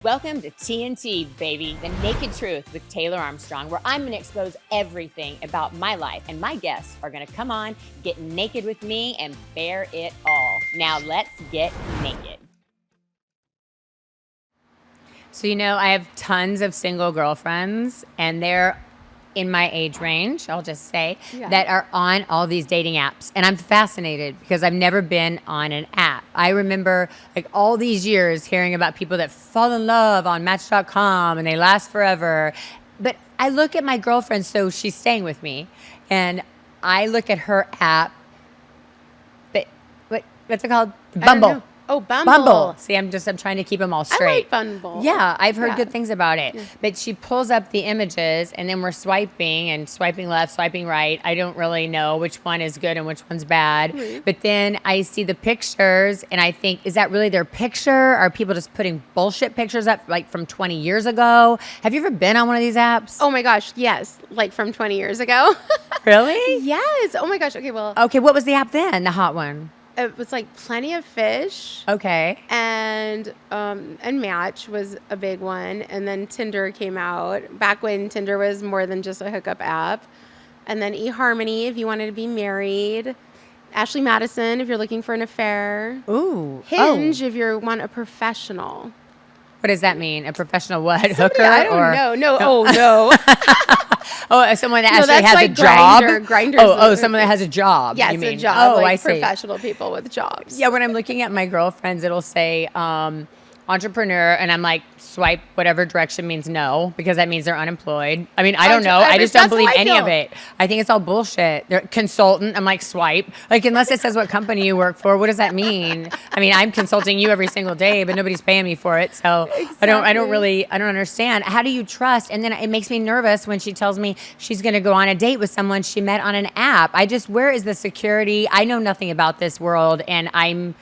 Welcome to TNT, baby, the naked truth with Taylor Armstrong, where I'm going to expose everything about my life, and my guests are going to come on, get naked with me, and bear it all. Now let's get naked. So, I have tons of single girlfriends, and they're in my age range, I'll just say, that are on all these dating apps. And I'm fascinated because I've never been on an app. I remember all these years hearing about people that fall in love on Match.com and they last forever. But I look at my girlfriend, so she's staying with me, and I look at her app, but what's it called? Bumble. Oh, Bumble. Bumble. See, I'm trying to keep them all straight. I like Bumble. Yeah, I've heard good things about it. Yeah. But she pulls up the images, and then we're swiping left, swiping right. I don't really know which one is good and which one's bad. Mm-hmm. But then I see the pictures, and I think, is that really their picture? Are people just putting bullshit pictures up, from 20 years ago? Have you ever been on one of these apps? Oh my gosh, yes. From 20 years ago. Really? Yes. Oh my gosh. Okay, well. Okay, what was the app then, the hot one? It was Plenty of Fish. Okay. And Match was a big one. And then Tinder came out back when Tinder was more than just a hookup app. And then eHarmony if you wanted to be married. Ashley Madison if you're looking for an affair. Ooh. Hinge if you want a professional. What does that mean? A professional what? Hooker? I don't know. No. Oh, no. Oh, someone that actually has a job? Grindr. Someone that has a job. Yes, you mean. A job. Oh, I see. Professional people with jobs. Yeah, when I'm looking at my girlfriends, it'll say entrepreneur, and I'm like, swipe whatever direction means no, because that means they're unemployed. I mean, I don't know. I just don't believe any of it. I think it's all bullshit. They're consultant. I'm like, swipe. Unless it says what company you work for, what does that mean? I mean, I'm consulting you every single day, but nobody's paying me for it. So exactly. I don't understand. How do you trust? And then it makes me nervous when she tells me she's going to go on a date with someone she met on an app. Where is the security? I know nothing about this world, and I'm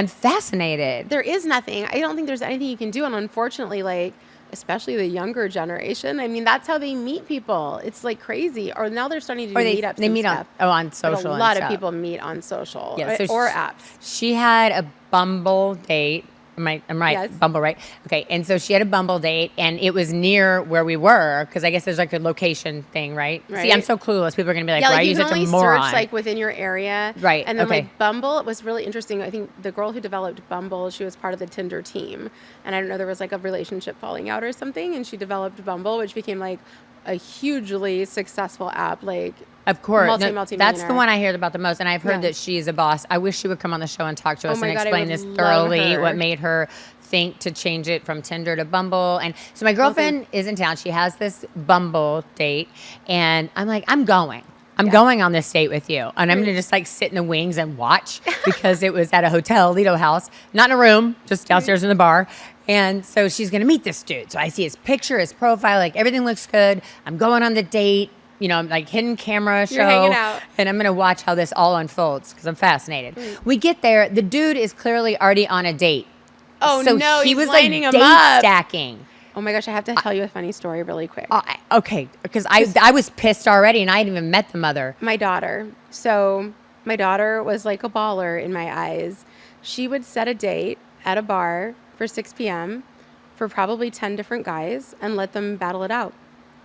fascinated. There is nothing. I don't think there's anything you can do. And unfortunately, especially the younger generation, I mean, that's how they meet people. It's crazy. Or now they're starting to do meetups. They meet on social. But a lot of people meet on social or apps. She had a Bumble date. I'm right. Yes. Bumble, right? Okay. And so she had a Bumble date, and it was near where we were, because I guess there's a location thing, right? See, I'm so clueless. People are going to be like, why are you such a moron? You can only search within your area. Right. And then Bumble, it was really interesting. I think the girl who developed Bumble, she was part of the Tinder team. And I don't know, there was a relationship falling out or something, and she developed Bumble, which became a hugely successful app, of course. Multi-millionaire. That's the one I hear about the most. And I've heard that she's a boss. I wish she would come on the show and talk to us and explain this thoroughly, what made her think to change it from Tinder to Bumble. And so my girlfriend is in town. She has this Bumble date. And I'm like, I'm going on this date with you. And I'm going to just sit in the wings and watch, because it was at a hotel, Lido House, not in a room, just downstairs in the bar. And so she's going to meet this dude. So I see his picture, his profile, everything looks good. I'm going on the date. Hidden camera show. You're hanging out. And I'm going to watch how this all unfolds, because I'm fascinated. We get there. The dude is clearly already on a date. Oh, so no. He was lining date up. stacking. Oh, my gosh. I have to tell you a funny story really quick. Okay. Because I was pissed already, and I hadn't even met the mother. My daughter. So my daughter was like a baller in my eyes. She would set a date at a bar for 6 p.m. for probably 10 different guys and let them battle it out.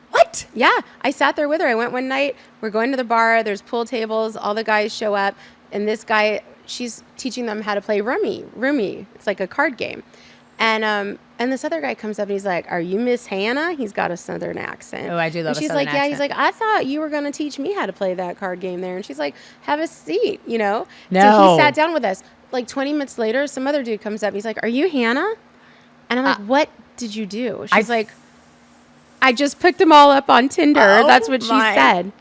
What? Yeah. I sat there with her. I went one night. We're going to the bar. There's pool tables. All the guys show up. And this guy, she's teaching them how to play Rummy. It's like a card game. And this other guy comes up and he's like, "Are you Miss Hannah?" He's got a Southern accent. Oh, I do love a Southern accent. She's like, "Yeah." He's like, "I thought you were going to teach me how to play that card game there." And she's like, "Have a seat, No. So he sat down with us. 20 minutes later, some other dude comes up. He's like, "Are you Hannah?" And I'm like, "What did you do?" She's like, "I just picked them all up on Tinder." That's what she said.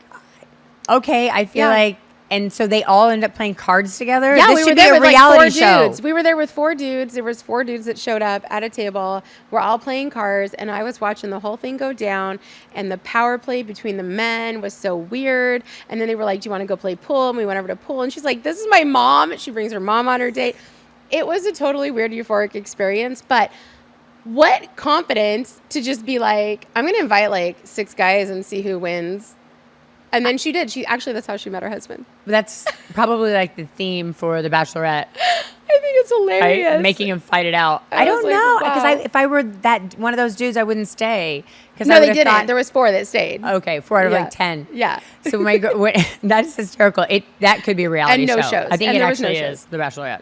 Okay, I feel like, and so they all end up playing cards together? Yeah, this we should were be there a with reality 4 show. dudes. We were there with 4 dudes. There was 4 dudes that showed up at a table. We're all playing cards, and I was watching the whole thing go down, and the power play between the men was so weird. And then they were like, "Do you want to go play pool?" And we went over to pool, and she's like, "This is my mom." She brings her mom on her date. It was a totally weird, euphoric experience, but what confidence to just be like, I'm going to invite 6 guys and see who wins. And then she did. That's how she met her husband. That's probably the theme for The Bachelorette. I think That's hilarious. Right? Making him fight it out. I don't like, know because wow. if I were that one of those dudes, I wouldn't stay. No, they didn't. There was 4 that stayed. Okay, 4 out of like 10. Yeah. So that's hysterical. That could be a reality And no show. shows. I think And it there was actually no is The Bachelorette.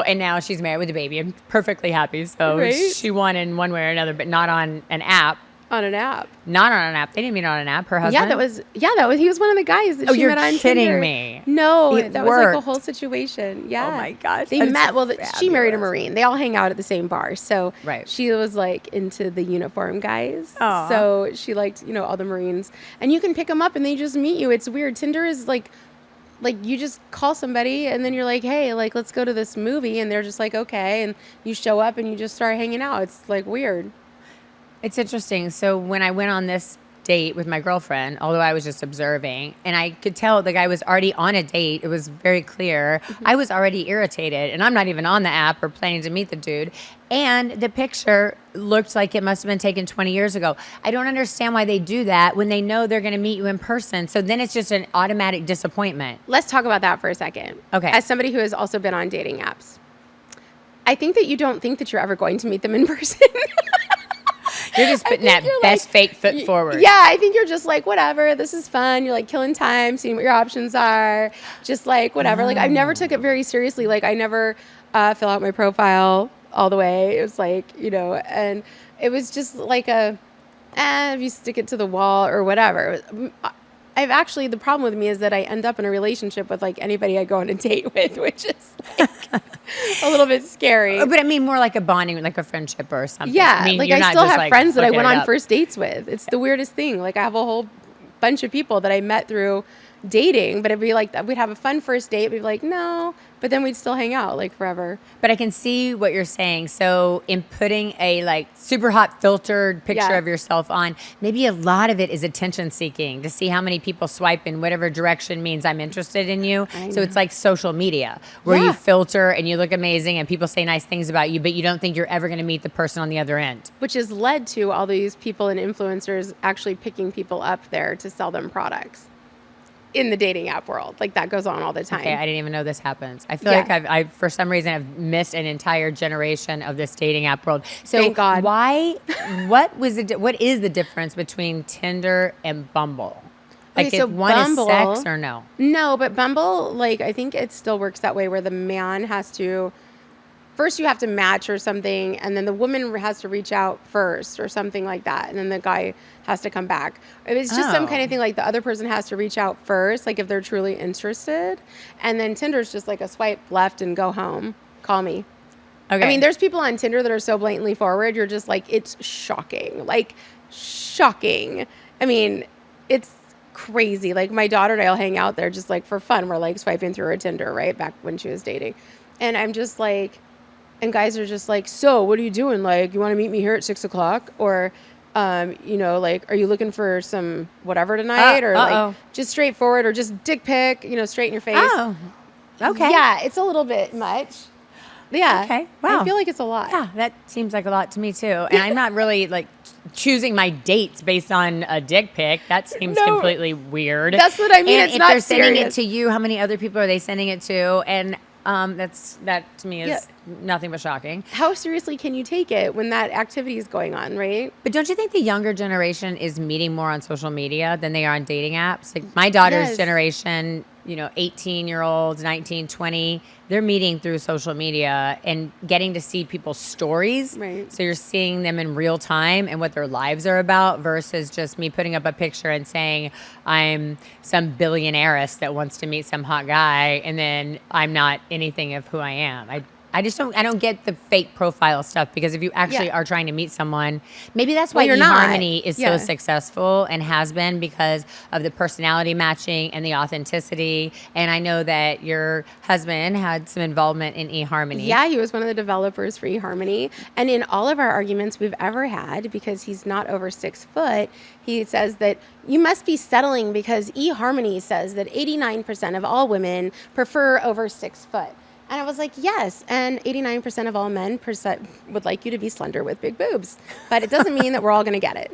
And now she's married with a baby and perfectly happy. So Right? she won in one way or another, but not on an app. On an app. Not on an app. They didn't meet on an app. Her husband. That was he was one of the guys that she you're met on kidding Tinder. me. No, It that was like a worked. whole situation. Yeah. Oh my gosh, They that is met. Well, she married a fabulous. Marine. They all hang out at the same bar. So Right. she was like into the uniform guys. Aw. So she liked, all the Marines. And you can pick them up and they just meet you. It's weird. Tinder is like you just call somebody and then you're like, hey, like, let's go to this movie. And they're just like, okay. And you show up and you just start hanging out. It's like weird. It's interesting. So when I went on this date with my girlfriend, although I was just observing, and I could tell the guy was already on a date. It was very clear. I was already irritated, and I'm not even on the app or planning to meet the dude. And the picture looked like it must have been taken 20 years ago. I don't understand why they do that when they know they're going to meet you in person. So then it's just an automatic disappointment. Let's talk about that for a second. Okay. As somebody who has also been on dating apps, I think that you don't think that you're ever going to meet them in person. You're just putting that best fake foot forward. Yeah, I think you're just like, whatever, this is fun. You're like killing time, seeing what your options are. Just like, whatever. Like, I've never took it very seriously. Like, I never fill out my profile all the way. It was like, and it was just like if you stick it to the wall or whatever. The problem with me is that I end up in a relationship with like anybody I go on a date with, which is like a little bit scary. But I mean more like a bonding, like a friendship or something. Yeah, I mean, like you're I not still just, have like, friends that I looking went it on up. first dates with. It's the weirdest thing. Like I have a whole bunch of people that I met through dating, but it'd be like we'd have a fun first date. We'd be like, no, but then we'd still hang out like forever. But I can see what you're saying. So in putting a like super hot filtered picture Yeah. of yourself on, maybe a lot of it is attention seeking to see how many people swipe in whatever direction means I'm interested in you. I So know. it's like social media where Yeah. you filter and you look amazing and people say nice things about you, but you don't think you're ever going to meet the person on the other end. Which has led to all these people and influencers actually picking people up there to sell them products in the dating app world. Like that goes on all the time. Okay, I didn't even know this happens. I feel Yeah. like I for some reason I've missed an entire generation of this dating app world. So Thank God. what is the difference between Tinder and Bumble? Like Okay, so if one Bumble- is sex or no? No, but Bumble, like, I think it still works that way where the man has to, first you have to match or something, and then the woman has to reach out first or something like that, and then the guy has to come back. It's just some Oh. kind of thing like the other person has to reach out first, like if they're truly interested, and then Tinder's just like a swipe left and go home. Call me. Okay. I mean, there's people on Tinder that are so blatantly forward, you're just like, it's shocking. Like, shocking. I mean, it's crazy. Like, my daughter and I will hang out there just like for fun. We're like swiping through her Tinder, right? Back when she was dating. And I'm just like, and guys are just like, so what are you doing? Like, you want to meet me here at 6 o'clock? Or, like, are you looking for some whatever tonight? Or like just straightforward or just dick pic, straight in your face. Oh. Okay. Yeah, it's a little bit much. Yeah. Okay. Wow. I feel like it's a lot. Yeah, that seems like a lot to me too. And I'm not really like choosing my dates based on a dick pic. That seems No. completely weird. That's what I mean. And It's if not they're sending it serious. to you, how many other people are they sending it to? And that to me is Yeah. nothing but shocking. How seriously can you take it when that activity is going on, right? But don't you think the younger generation is meeting more on social media than they are on dating apps? Like my daughter's Yes. generation, 18-year-olds, 19, 20, they're meeting through social media and getting to see people's stories. Right. So you're seeing them in real time and what their lives are about versus just me putting up a picture and saying I'm some billionaireess that wants to meet some hot guy and then I'm not anything of who I am. I don't get the fake profile stuff because if you actually Yeah. are trying to meet someone, maybe that's why Well, you're not. eHarmony is Yeah. so successful and has been because of the personality matching and the authenticity. And I know that your husband had some involvement in eHarmony. Yeah, he was one of the developers for eHarmony. And in all of our arguments we've ever had, because he's not over 6 foot, he says that you must be settling because eHarmony says that 89% of all women prefer over 6 foot. And I was like, yes, and 89% of all men would like you to be slender with big boobs. But it doesn't mean that we're all going to get it.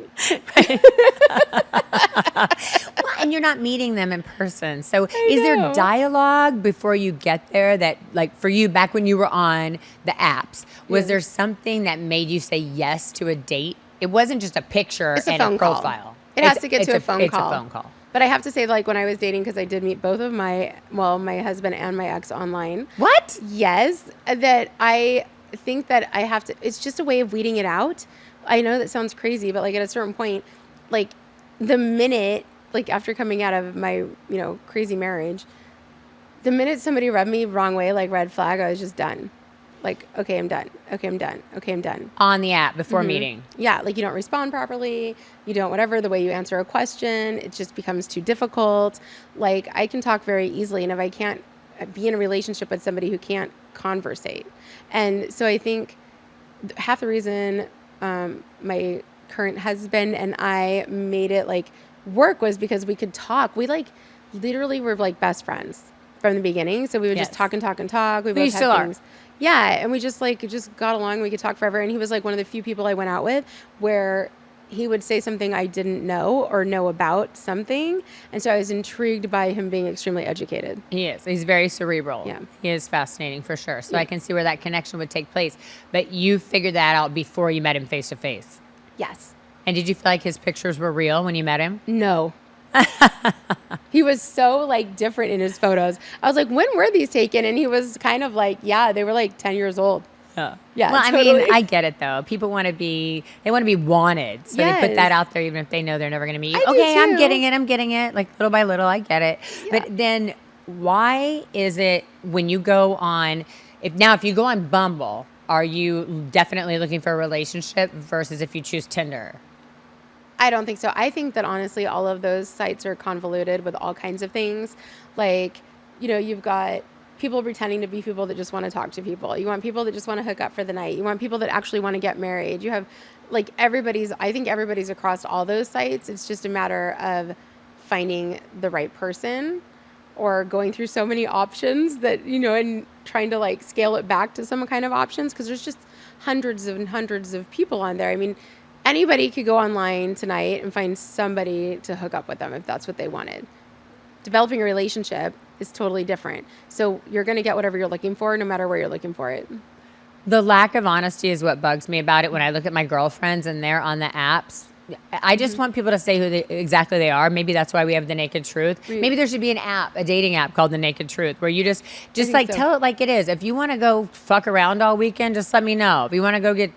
Well, and you're not meeting them in person. So I is there know. dialogue before you get there that, like, for you, back when you were on the apps, was there something that made you say yes to a date? It wasn't just a picture It's a and phone a call. profile. It has to get to a phone call. It's a phone call. But I have to say, like, when I was dating, because I did meet both of my husband and my ex online. What? Yes, that I think that I have to, it's just a way of weeding it out. I know that sounds crazy, but like at a certain point, like the minute, like after coming out of my, crazy marriage, the minute somebody rubbed me wrong way, like red flag, I was just done. Like, okay, I'm done. Okay, I'm done. Okay, I'm done. On the app before meeting. Yeah, like you don't respond properly. You don't whatever, the way you answer a question, it just becomes too difficult. Like I can talk very easily, and if I can't be in a relationship with somebody who can't conversate. And so I think half the reason my current husband and I made it like work was because we could talk. We like literally were like best friends from the beginning. So we would just talk and talk and talk. We both still had are. things. Yeah, and we just got along. We could talk forever. And he was like one of the few people I went out with where he would say something I didn't know or know about something. And so I was intrigued by him being extremely educated. He is. He's very cerebral. Yeah. He is fascinating for sure. So I can see where that connection would take place. But you figured that out before you met him face to face. Yes. And did you feel like his pictures were real when you met him? No. He was so like different in his photos. I was like, when were these taken? And he was kind of like, yeah, they were like 10 years old. Yeah. Yeah. Well, totally. I mean, I get it though. People want to be wanted. So they put that out there even if they know they're never going to meet you. I do Okay, I'm too. getting it. Like little by little, I get it. Yeah. But then why is it when you go on, if you go on Bumble, are you definitely looking for a relationship versus if you choose Tinder? I don't think so. I think that honestly, all of those sites are convoluted with all kinds of things. Like, you've got people pretending to be people that just want to talk to people. You want people that just want to hook up for the night. You want people that actually want to get married. You have like I think everybody's across all those sites. It's just a matter of finding the right person or going through so many options that, and trying to like scale it back to some kind of options. Cause there's just hundreds and hundreds of people on there. I mean, anybody could go online tonight and find somebody to hook up with them if that's what they wanted. Developing a relationship is totally different. So you're going to get whatever you're looking for no matter where you're looking for it. The lack of honesty is what bugs me about it when I look at my girlfriends and they're on the apps. I just want people to say who exactly they are. Maybe that's why we have The Naked Truth. Maybe there should be an app, a dating app called The Naked Truth, where you just like tell it like it is. If you want to go fuck around all weekend, just let me know. If you want to go get,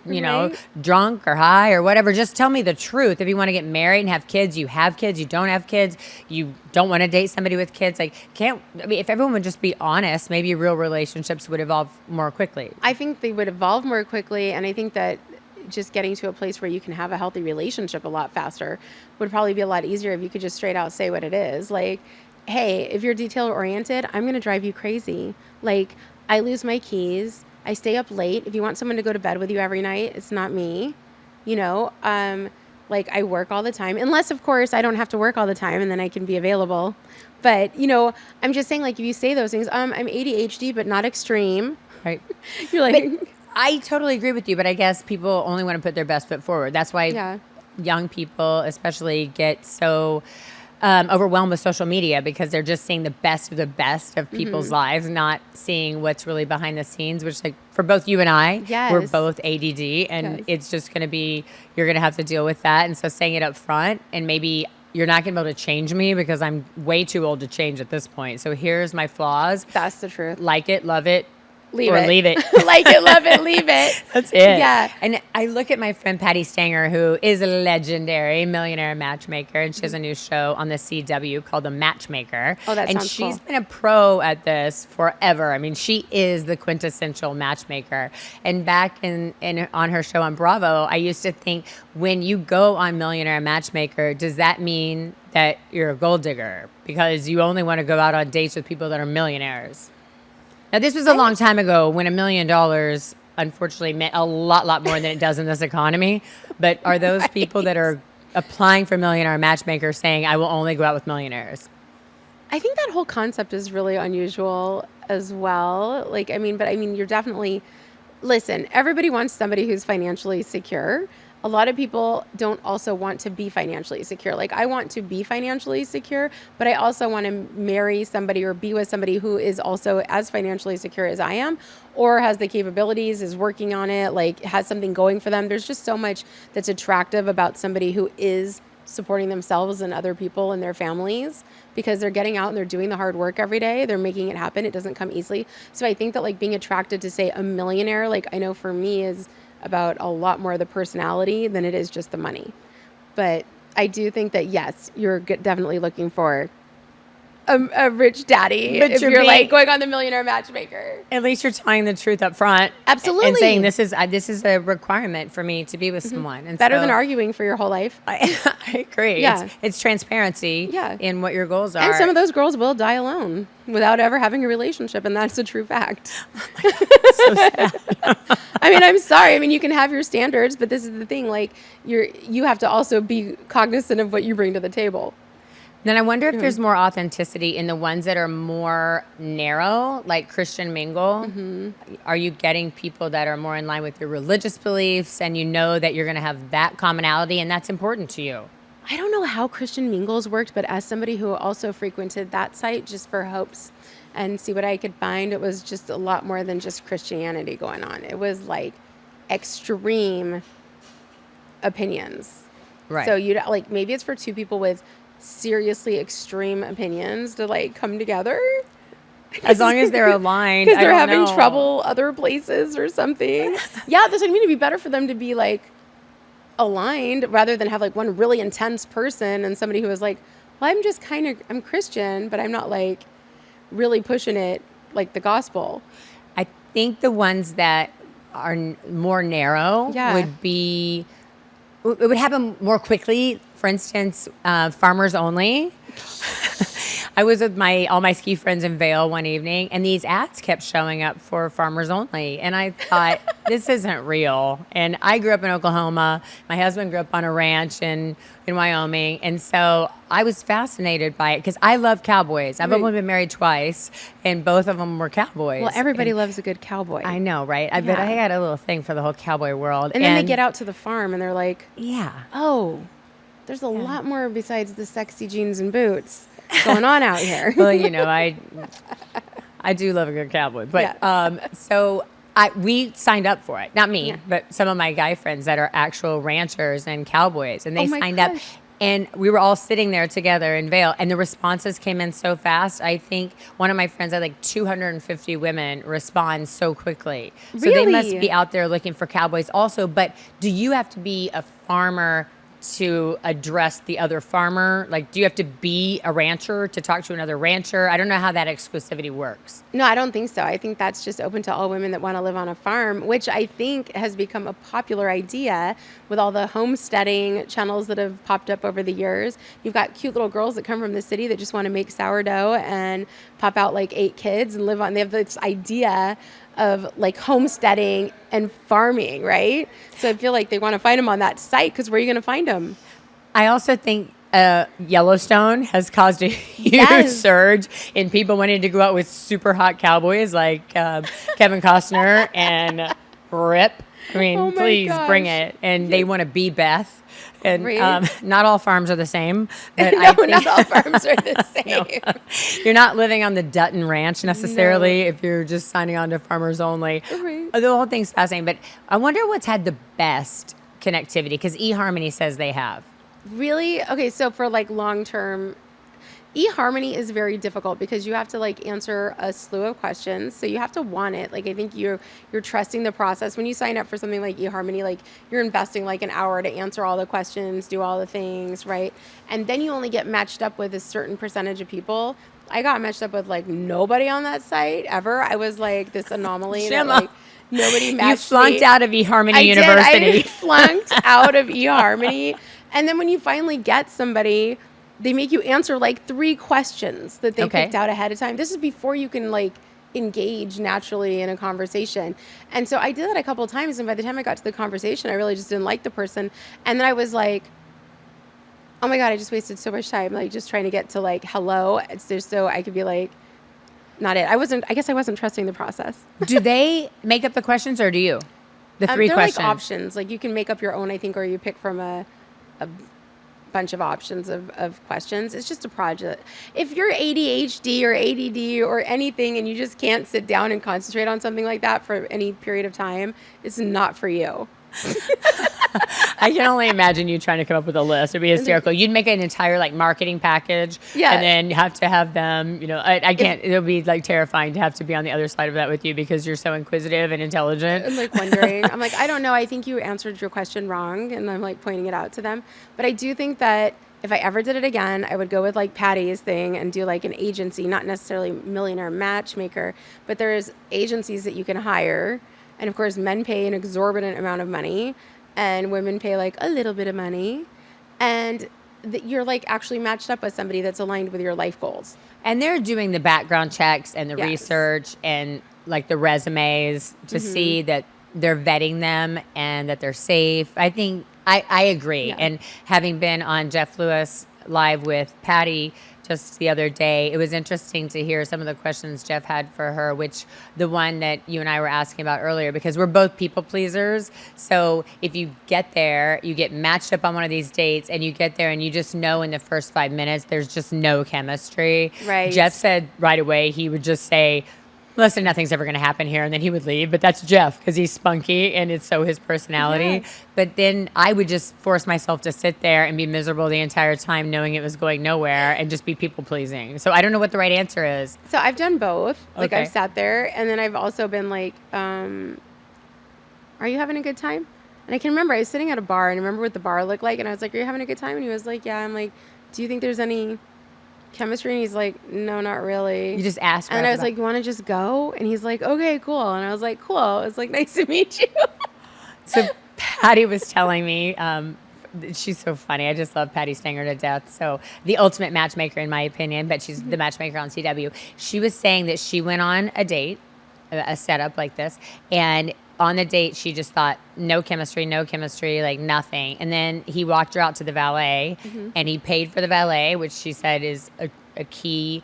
drunk or high or whatever, just tell me the truth. If you want to get married and have kids, you have kids, you don't have kids, you don't want to date somebody with kids. If everyone would just be honest, maybe real relationships would evolve more quickly. I think they would evolve more quickly, and I think that just getting to a place where you can have a healthy relationship a lot faster would probably be a lot easier if you could just straight out say what it is. Like, hey, if you're detail oriented, I'm going to drive you crazy. Like, I lose my keys. I stay up late. If you want someone to go to bed with you every night, it's not me. Like I work all the time, unless of course I don't have to work all the time and then I can be available. But, I'm just saying, like, if you say those things, I'm ADHD, but not extreme. Right. You're like, I totally agree with you, but I guess people only want to put their best foot forward. That's why young people especially get so overwhelmed with social media because they're just seeing the best of people's lives, not seeing what's really behind the scenes, which like for both you and I, we're both ADD and it's just going to be, you're going to have to deal with that. And so saying it up front and maybe you're not going to be able to change me because I'm way too old to change at this point. So here's my flaws. That's the truth. Like it, love it. Leave it. Like it, love it, leave it. That's it. Yeah. And I look at my friend Patty Stanger, who is a legendary millionaire matchmaker, and she has a new show on the CW called The Matchmaker. Oh, that and sounds she's cool. been a pro at this forever. I mean, she is the quintessential matchmaker. And back in on her show on Bravo, I used to think when you go on Millionaire Matchmaker, does that mean that you're a gold digger? Because you only want to go out on dates with people that are millionaires. Now, this was a long time ago when $1 million, unfortunately, meant a lot more than it does in this economy. But are those people that are applying for Millionaire Matchmaker saying, I will only go out with millionaires? I think that whole concept is really unusual as well. You're definitely, listen, everybody wants somebody who's financially secure. a lot of people don't also want to be financially secure. Like, I want to be financially secure, but I also want to marry somebody or be with somebody who is also as financially secure as I am, or has the capabilities, is working on it, like has something going for them. There's just so much that's attractive about somebody who is supporting themselves and other people and their families, because they're getting out and they're doing the hard work every day. They're making it happen. It doesn't come easily. So I think that like being attracted to, say, a millionaire, like I know for me is about a lot more of the personality than it is just the money. But I do think that, yes, you're definitely looking for a rich daddy, but if you're like going on the Millionaire Matchmaker. At least you're telling the truth up front. Absolutely. And saying this is a requirement for me to be with someone. And better than arguing for your whole life. I agree. Yeah. It's transparency in what your goals are. And some of those girls will die alone without ever having a relationship, and that's a true fact. So sad. I mean, I'm sorry. I mean, you can have your standards, but this is the thing. Like, you have to also be cognizant of what you bring to the table. Then I wonder if there's more authenticity in the ones that are more narrow, like Christian Mingle. Mm-hmm. Are you getting people that are more in line with your religious beliefs, and you know that you're going to have that commonality, and that's important to you? I don't know how Christian Mingles worked, but as somebody who also frequented that site just for hopes and see what I could find, it was just a lot more than just Christianity going on. It was like extreme opinions. Right. So you like, maybe it's for two people with seriously extreme opinions to like come together, as long as they're aligned, because they're having trouble other places or something. Yeah, this would mean it'd be better for them to be like aligned rather than have like one really intense person and somebody who is like, well, I'm Christian, but I'm not like really pushing it like the gospel. I think the ones that are more narrow it would happen more quickly. For instance, farmers only. I was with all my ski friends in Vail one evening, and these ads kept showing up for farmers only. And I thought, this isn't real. And I grew up in Oklahoma. My husband grew up on a ranch in Wyoming. And so I was fascinated by it because I love cowboys. I've only been married twice, and both of them were cowboys. Well, everybody loves a good cowboy. I know, right? But I had a little thing for the whole cowboy world. And then they get out to the farm, and they're like, yeah. Oh, there's a lot more besides the sexy jeans and boots going on out here. Well, I do love a good cowboy. But so we signed up for it. Not me, but some of my guy friends that are actual ranchers and cowboys. And they signed up. And we were all sitting there together in Vail. And the responses came in so fast. I think one of my friends had like 250 women respond so quickly. So they must be out there looking for cowboys also. But do you have to be a farmer to address the other farmer? Like, do you have to be a rancher to talk to another rancher? I don't know how that exclusivity works. No, I don't think so. I think that's just open to all women that want to live on a farm, which I think has become a popular idea with all the homesteading channels that have popped up over the years. You've got cute little girls that come from the city that just want to make sourdough and pop out like 8 kids and live on. They have this idea of like homesteading and farming, right? So I feel like they want to find them on that site, because where are you going to find them? I also think Yellowstone has caused a huge surge in people wanting to go out with super hot cowboys like Kevin Costner and Rip. I mean, please bring it. And they want to be Beth. And not all farms are the same. But no, I think, not all farms are the same. No. You're not living on the Dutton Ranch necessarily if you're just signing on to farmers only. Right. The whole thing's fascinating. But I wonder what's had the best connectivity, because eHarmony says they have. Really? Okay, so for like long-term, eHarmony is very difficult because you have to like answer a slew of questions. So you have to want it. Like, I think you're trusting the process. When you sign up for something like eHarmony, like you're investing like an hour to answer all the questions, do all the things, right? And then you only get matched up with a certain percentage of people. I got matched up with like nobody on that site ever. I was like this anomaly that like nobody matched me. You flunked out of eHarmony University. I flunked out of eHarmony. And then when you finally get somebody, they make you answer like 3 questions that they picked out ahead of time. This is before you can like engage naturally in a conversation. And so I did that a couple of times. And by the time I got to the conversation, I really just didn't like the person. And then I was like, oh my God, I just wasted so much time, like just trying to get to like, hello. It's just so I could be like, not it. I guess I wasn't trusting the process. Do they make up the questions or do you? The three they're questions. like options. Like you can make up your own, I think, or you pick from a bunch of options of questions. It's just a project. If you're ADHD or ADD or anything and you just can't sit down and concentrate on something like that for any period of time, it's not for you. I can only imagine you trying to come up with a list. It'd be hysterical. You'd make an entire like marketing package, and then you have to have them. You know, I can't. It'll be like terrifying to have to be on the other side of that with you because you're so inquisitive and intelligent. I'm like wondering. I'm like, I don't know. I think you answered your question wrong, and I'm like pointing it out to them. But I do think that if I ever did it again, I would go with like Patty's thing and do like an agency, not necessarily millionaire matchmaker, but there's agencies that you can hire. And of course, men pay an exorbitant amount of money and women pay like a little bit of money. And you're like actually matched up with somebody that's aligned with your life goals. And they're doing the background checks and the research and like the resumes to see that they're vetting them and that they're safe. I think I agree. Yeah. And having been on Jeff Lewis Live with Patty just the other day, it was interesting to hear some of the questions Jeff had for her, which the one that you and I were asking about earlier, because we're both people pleasers. So if you get there, you get matched up on one of these dates and you get there and you just know in the first 5 minutes, there's just no chemistry. Right. Jeff said right away, he would just say, listen, nothing's ever going to happen here. And then he would leave. But that's Jeff because he's spunky and it's so his personality. Yeah. But then I would just force myself to sit there and be miserable the entire time knowing it was going nowhere and just be people pleasing. So I don't know what the right answer is. So I've done both. Like I've sat there and then I've also been like, are you having a good time? And I can remember I was sitting at a bar and I remember what the bar looked like. And I was like, are you having a good time? And he was like, yeah. I'm like, do you think there's any chemistry? And he's like, no, not really. You just asked. And I was like, you want to just go? And he's like, okay, cool. And I was like, cool. It's like, nice to meet you. So Patty was telling me, she's so funny. I just love Patty Stanger to death. So the ultimate matchmaker in my opinion, but she's the matchmaker on CW. She was saying that she went on a date, a setup like this, and on the date, she just thought, no chemistry, like nothing. And then he walked her out to the valet, and he paid for the valet, which she said is a key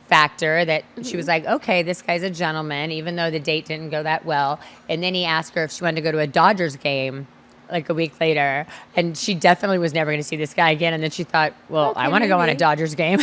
factor that she was like, okay, this guy's a gentleman, even though the date didn't go that well. And then he asked her if she wanted to go to a Dodgers game like a week later. And she definitely was never going to see this guy again. And then she thought, well, I want to go on a Dodgers game.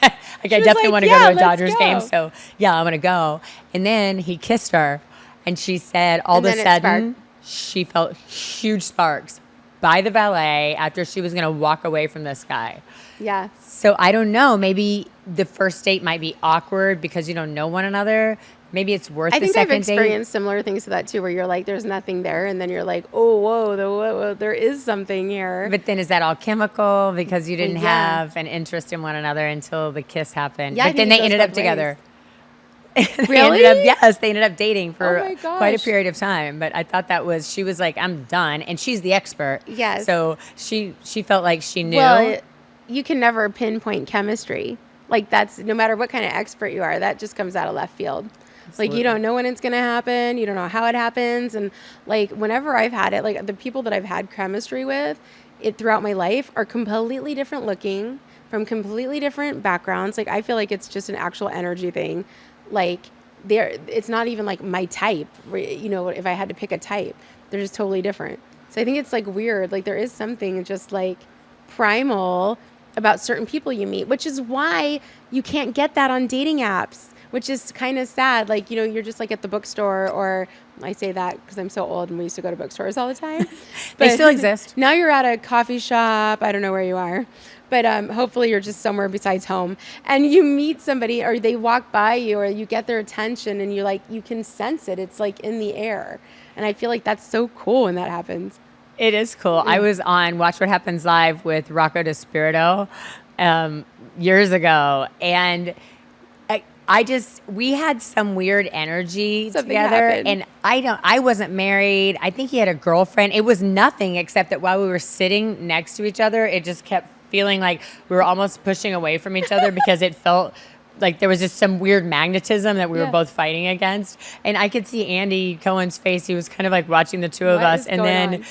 Like, I definitely want to go to a Dodgers game. So, yeah, I'm going to go. And then he kissed her. And she said all of a sudden she felt huge sparks by the valet after she was going to walk away from this guy. Yeah. So I don't know. Maybe the first date might be awkward because you don't know one another. Maybe it's worth the second date. I think I've experienced similar things to that too, where you're like, there's nothing there. And then you're like, oh, whoa, there is something here. But then is that all chemical because you didn't have an interest in one another until the kiss happened? Yeah, but then they ended up together. Really? They ended up dating for quite a period of time. But I thought she was like, I'm done. And she's the expert. Yes. So she felt like she knew. Well, you can never pinpoint chemistry. Like that's, no matter what kind of expert you are, that just comes out of left field. Absolutely. Like you don't know when it's going to happen. You don't know how it happens. And like whenever I've had it, like the people that I've had chemistry with throughout my life are completely different looking, from completely different backgrounds. Like I feel like it's just an actual energy thing. Like it's not even like my type, you know, if I had to pick a type, they're just totally different. So I think it's like weird. Like there is something just like primal about certain people you meet, which is why you can't get that on dating apps, which is kind of sad. Like, you know, you're just like at the bookstore, or I say that because I'm so old and we used to go to bookstores all the time. They still exist. Now you're at a coffee shop. I don't know where you are. But hopefully you're just somewhere besides home, and you meet somebody or they walk by you or you get their attention and you can sense it. It's like in the air. And I feel like that's so cool when that happens. It is cool. I was on Watch What Happens Live with Rocco DeSpirito years ago, and we had some weird energy together, and I wasn't married. I think he had a girlfriend. It was nothing except that while we were sitting next to each other, it just kept feeling like we were almost pushing away from each other because it felt like there was just some weird magnetism that we were both fighting against. And I could see Andy Cohen's face. He was kind of like watching the two of us. And then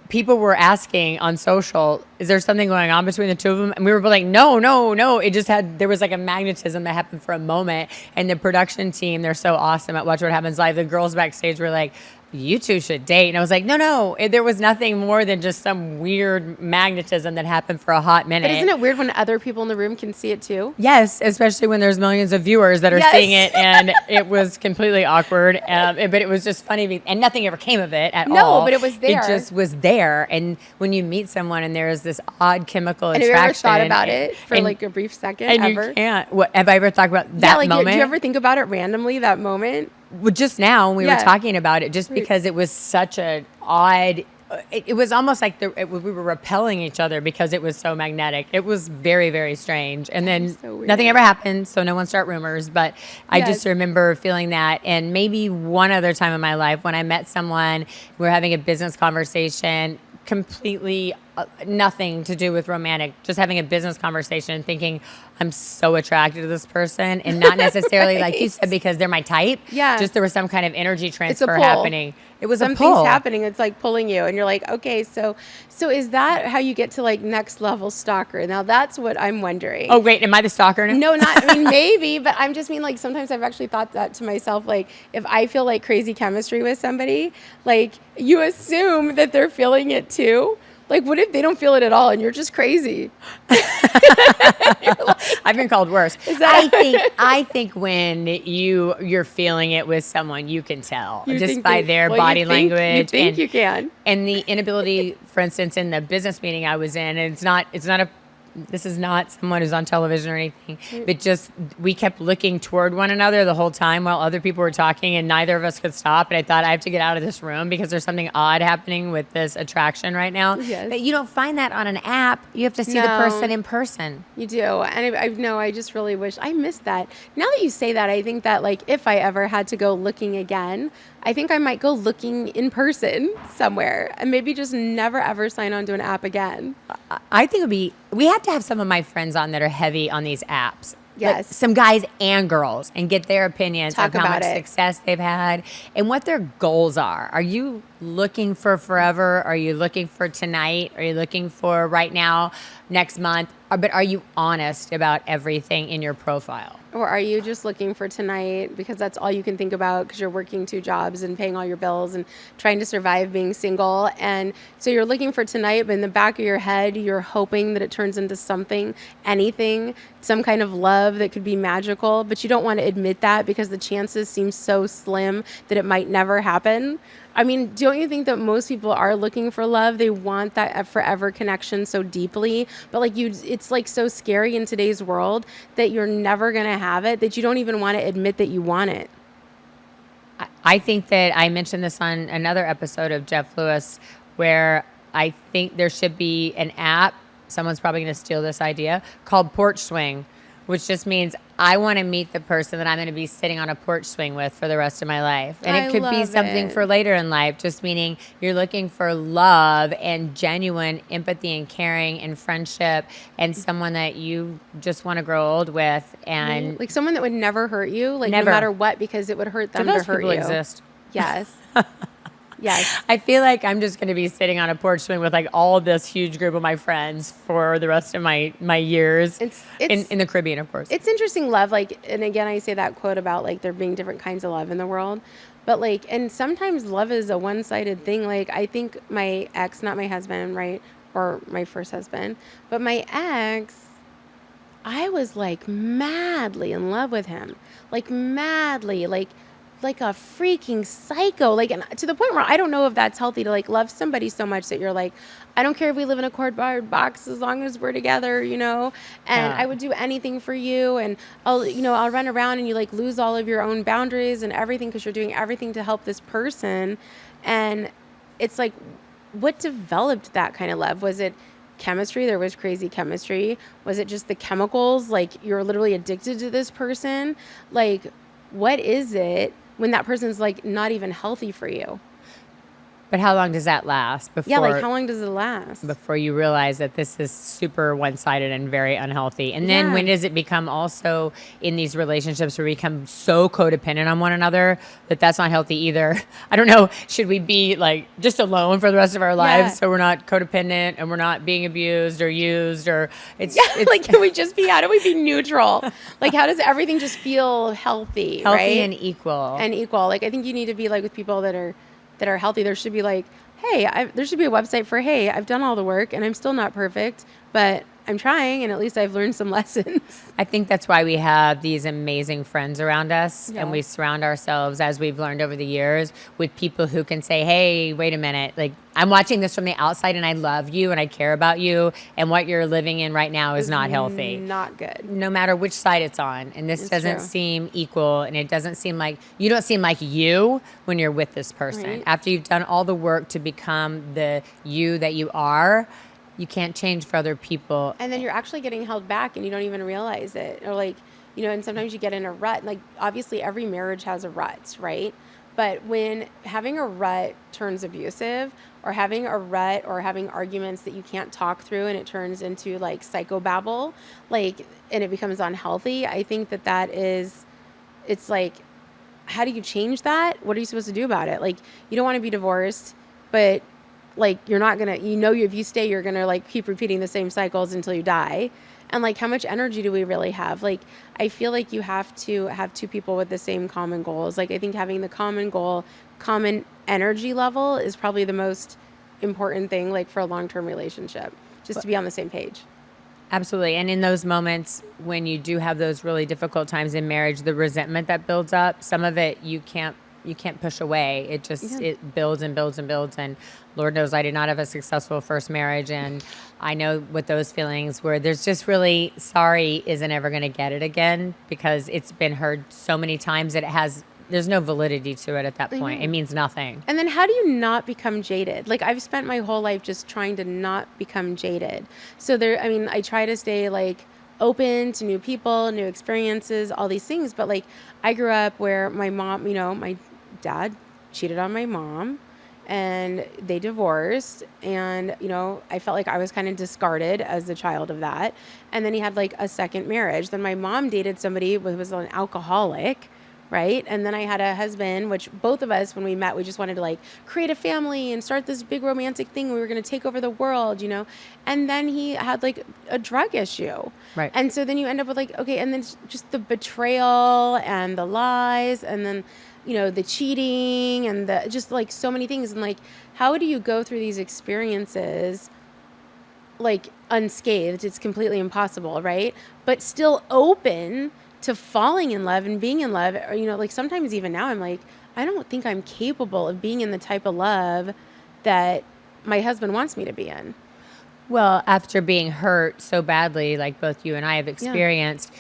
people were asking on social, is there something going on between the two of them? And we were like, no. It just there was like a magnetism that happened for a moment. And the production team, they're so awesome at Watch What Happens Live. The girls backstage were like, you two should date. And I was like, no, there was nothing more than just some weird magnetism that happened for a hot minute. But isn't it weird when other people in the room can see it too? Yes, especially when there's millions of viewers that are seeing it, and it was completely awkward. But it was just funny, and nothing ever came of it at all. No, but it was there. It just was there. And when you meet someone and there's this odd chemical And attraction. have you ever thought about it for like a brief second? And ever? you can't. What, have I ever thought about that moment? Do you ever think about it randomly, that moment? Well, just now when we were talking about it, just because it was such an odd, it was almost like we were repelling each other because it was so magnetic. It was very, very strange. And then nothing ever happened, so no one start rumors. But I just remember feeling that. And maybe one other time in my life when I met someone, we were having a business conversation, completely nothing to do with romantic, just having a business conversation and thinking, I'm so attracted to this person, and not necessarily like you said because they're my type. Yeah. Just there was some kind of energy transfer pull. happening. It was Something's a pull. happening. It's like pulling you, and you're like, okay, so is that how you get to like next level stalker? Now that's what I'm wondering. Oh wait, am I the stalker now? No, not. I mean, maybe, but I'm just mean like sometimes I've actually thought that to myself. Like if I feel like crazy chemistry with somebody, like you assume that they're feeling it too. Like, what if they don't feel it at all and you're just crazy? I've been called worse. I think when you're feeling it with someone, you can tell just by their body language. You think you can. And the inability, for instance, in the business meeting I was in, and this is not someone who's on television or anything, but just we kept looking toward one another the whole time while other people were talking, and neither of us could stop. And I thought, I have to get out of this room because there's something odd happening with this attraction right now. Yes. But you don't find that on an app. You have to see the person in person. You do. And I just really wish I missed that. Now that you say that, I think that like if I ever had to go looking again, I think I might go looking in person somewhere and maybe just never ever sign on to an app again. I think we have to have some of my friends on that are heavy on these apps. Yes. Like some guys and girls, and get their opinions Talk on how about much it. success they've had and what their goals are. Are you looking for forever? Are you looking for tonight? Are you looking for right now, next month? But are you honest about everything in your profile? Or are you just looking for tonight because that's all you can think about because you're working 2 jobs and paying all your bills and trying to survive being single? And so you're looking for tonight, but in the back of your head, you're hoping that it turns into something, anything, some kind of love that could be magical, but you don't want to admit that because the chances seem so slim that it might never happen. I mean, don't you think that most people are looking for love? They want that forever connection so deeply, but like it's like so scary in today's world that you're never going to have it, that you don't even want to admit that you want it. I think that I mentioned this on another episode of Jeff Lewis, where I think there should be an app, someone's probably going to steal this idea, called Porch Swing, which just means I want to meet the person that I'm going to be sitting on a porch swing with for the rest of my life. And it could be something for later in life, just meaning you're looking for love and genuine empathy and caring and friendship and someone that you just want to grow old with. And like someone that would never hurt you, like never. No matter what, because it would hurt them to hurt people you. Exist? Yes. Yes. I feel like I'm just going to be sitting on a porch swing with like all this huge group of my friends for the rest of my years in the Caribbean, of course. It's interesting love. Like, and again, I say that quote about like there being different kinds of love in the world, but like, and sometimes love is a one-sided thing. Like I think my ex, not my husband, right? Or my first husband, but my ex, I was like madly in love with him, like madly, like a freaking psycho, like, and to the point where I don't know if that's healthy to like love somebody so much that you're like, I don't care if we live in a cardboard box as long as we're together, you know, and I would do anything for you, and I'll run around, and you like lose all of your own boundaries and everything because you're doing everything to help this person. And it's like, what developed that kind of love? Was it chemistry? There was crazy chemistry. Was it just the chemicals? Like you're literally addicted to this person? Like, what is it when that person's like not even healthy for you? But how long does that last before? Yeah, like how long does it last? Before you realize that this is super one-sided and very unhealthy. And then when does it become also in these relationships where we become so codependent on one another that that's not healthy either? I don't know. Should we be like just alone for the rest of our lives so we're not codependent and we're not being abused or used or it's like can we just be, how do we be neutral? Like how does everything just feel healthy, right? and equal. And equal. Like I think you need to be like with people that are that are healthy. There should be like, hey, there should be a website for, hey, I've done all the work and I'm still not perfect, but I'm trying, and at least I've learned some lessons. I think that's why we have these amazing friends around us, Yeah. and we surround ourselves, as we've learned over the years, with people who can say, hey, wait a minute, like, I'm watching this from the outside and I love you and I care about you, and what you're living in right now is not healthy. Not good. No matter which side it's on. And this doesn't true. seem equal, and it doesn't seem like, you don't seem like you when you're with this person. Right. After you've done all the work to become the you that you are, you can't change for other people. And then you're actually getting held back and you don't even realize it. Or like, and sometimes you get in a rut. Like, obviously every marriage has a rut, right? But when having a rut turns abusive, or having a rut or having arguments that you can't talk through and it turns into like psychobabble, like, and it becomes unhealthy, I think that is, it's like, how do you change that? What are you supposed to do about it? Like, you don't want to be divorced, but like, you're not gonna, if you stay, you're gonna like keep repeating the same cycles until you die. And like, how much energy do we really have? Like, I feel like you have to have two people with the same common goals. Like, I think having the common goal, common energy level is probably the most important thing, like, for a long-term relationship, just to be on the same page. Absolutely. And in those moments when you do have those really difficult times in marriage, the resentment that builds up, some of it you can't push away. It just, it builds and builds and builds. And Lord knows I did not have a successful first marriage. And I know what those feelings were. There's just really, sorry isn't ever going to get it again, because it's been heard so many times that there's no validity to it at that point. It means nothing. And then how do you not become jaded? Like, I've spent my whole life just trying to not become jaded. So I try to stay like open to new people, new experiences, all these things. But like, I grew up where my mom, my dad cheated on my mom and they divorced, and I felt like I was kind of discarded as the child of that. And then he had like a second marriage. Then my mom dated somebody who was an alcoholic, right? And then I had a husband, which both of us, when we met, we just wanted to like create a family and start this big romantic thing. We were going to take over the world, and then he had like a drug issue. Right. And so then you end up with like, okay, and then just the betrayal and the lies, and then the cheating and the just like so many things. And like, how do you go through these experiences like unscathed? It's completely impossible, right? But still open to falling in love and being in love. Or, like, sometimes even now I'm like, I don't think I'm capable of being in the type of love that my husband wants me to be in. Well, after being hurt so badly, like both you and I have experienced,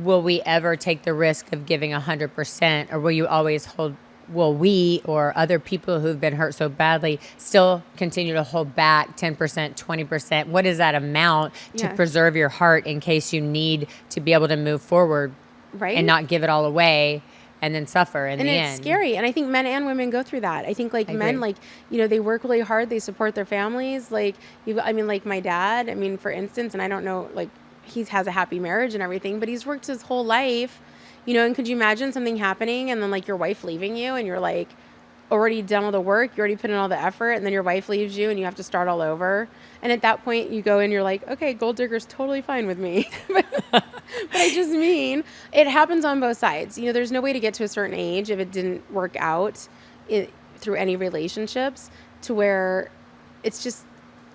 will we ever take the risk of giving 100%, or will you always will we or other people who've been hurt so badly still continue to hold back 10%, 20%? What is that amount to preserve your heart in case you need to be able to move forward, right? And not give it all away and then suffer in the end? And it's scary. And I think men and women go through that. I think like men, like, they work really hard. They support their families. Like, like my dad, for instance, and I don't know, like, he has a happy marriage and everything, but he's worked his whole life, and could you imagine something happening and then like your wife leaving you, and you're like already done all the work, you already put in all the effort, and then your wife leaves you and you have to start all over. And at that point you go and you're like, okay, gold digger's totally fine with me. But I just mean, it happens on both sides. There's no way to get to a certain age if it didn't work out through any relationships, to where it's just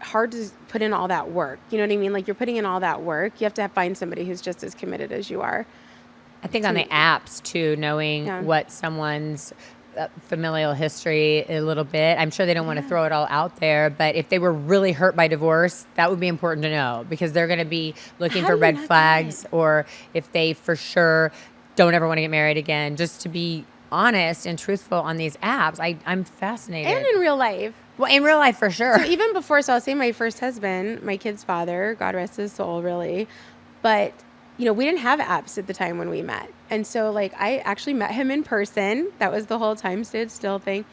hard to put in all that work. You know what I mean? Like, you're putting in all that work. You have to find somebody who's just as committed as you are. I think on the apps too, knowing what someone's familial history a little bit. I'm sure they don't want to throw it all out there, but if they were really hurt by divorce, that would be important to know, because they're going to be looking for red flags, or if they for sure don't ever want to get married again, just to be honest and truthful on these apps. I'm fascinated. And in real life. Well, in real life, for sure. So even before, I'll say my first husband, my kid's father, God rest his soul, really. But, we didn't have apps at the time when we met. And so, like, I actually met him in person. That was the whole time stood still thing.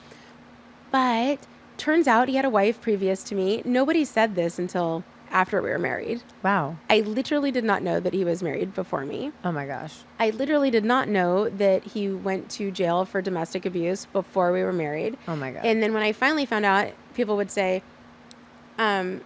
But turns out he had a wife previous to me. Nobody said this until after we were married. Wow. I literally did not know that he was married before me. Oh, my gosh. I literally did not know that he went to jail for domestic abuse before we were married. Oh, my God. And then when I finally found out, people would say, no,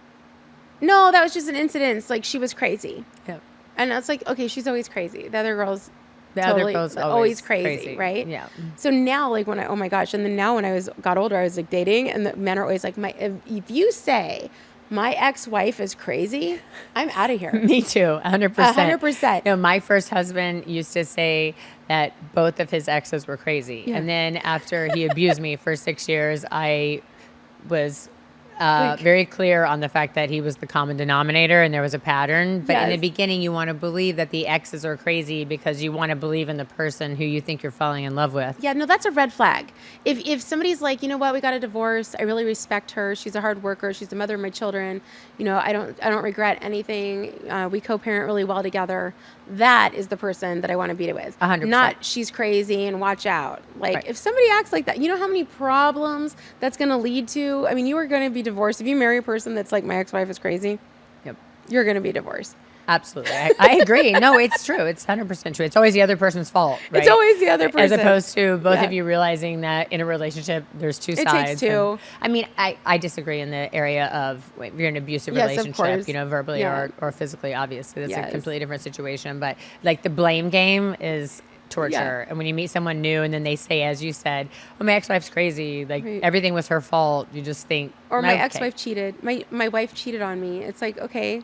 that was just an incident. Like, she was crazy. Yep. And it's like, okay, she's always crazy. The other girls The other girl's always crazy, right? Yeah. So now, like when oh my gosh, and then now when got older, I was like dating, and the men are always like, if you say my ex-wife is crazy, I'm out of here. Me too, 100%. 100%. No, my first husband used to say that both of his exes were crazy. Yeah. And then after he abused me for 6 years, I was very clear on the fact that he was the common denominator and there was a pattern. But in the beginning, you want to believe that the exes are crazy because you want to believe in the person who you think you're falling in love with. Yeah, no, that's a red flag. If somebody's like, you know what, we got a divorce. I really respect her. She's a hard worker. She's the mother of my children. You know, I don't regret anything. We co-parent really well together. That is the person that I want to be with. 100%. Not she's crazy and watch out. Like if somebody acts like that, you know how many problems that's going to lead to? I mean, you are going to be divorced. If you marry a person that's like, my ex-wife is crazy, you're going to be divorced. Absolutely. I agree. No, it's true. It's 100% true. It's always the other person's fault, right? It's always the other person. As opposed to both of you realizing that in a relationship, there's two sides. It takes two. I mean, I disagree in the area of if you're in an abusive relationship, you know, verbally or physically, obviously. That's a completely different situation. But like the blame game is torture. Yeah. And when you meet someone new and then they say, as you said, oh, my ex-wife's crazy. Like everything was her fault. You just think. Or my ex-wife cheated. My wife cheated on me. It's like, okay.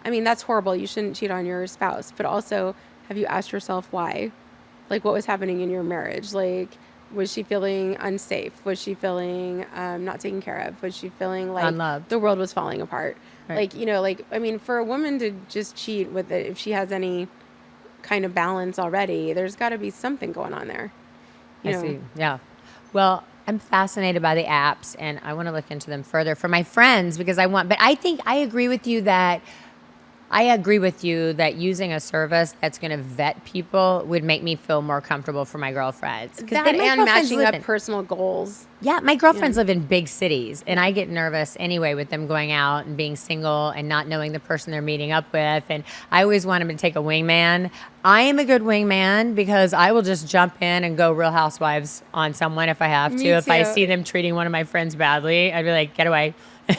I mean, that's horrible. You shouldn't cheat on your spouse. But also, have you asked yourself why? Like, what was happening in your marriage? Like, was she feeling unsafe? Was she feeling not taken care of? Was she feeling like unloved? The world was falling apart? Right. Like, you know, like, I mean, for a woman to just cheat with it, if she has any kind of balance already, there's got to be something going on there. I see. Yeah. Well, I'm fascinated by the apps, and I want to look into them further for my friends because but I think I agree with you that using a service that's going to vet people would make me feel more comfortable for my girlfriends. That and matching up personal goals. Yeah, my girlfriends live in big cities, and I get nervous anyway with them going out and being single and not knowing the person they're meeting up with. And I always want them to take a wingman. I am a good wingman because I will just jump in and go Real Housewives on someone if I have to. Me if too. I see them treating one of my friends badly, I'd be like, get away.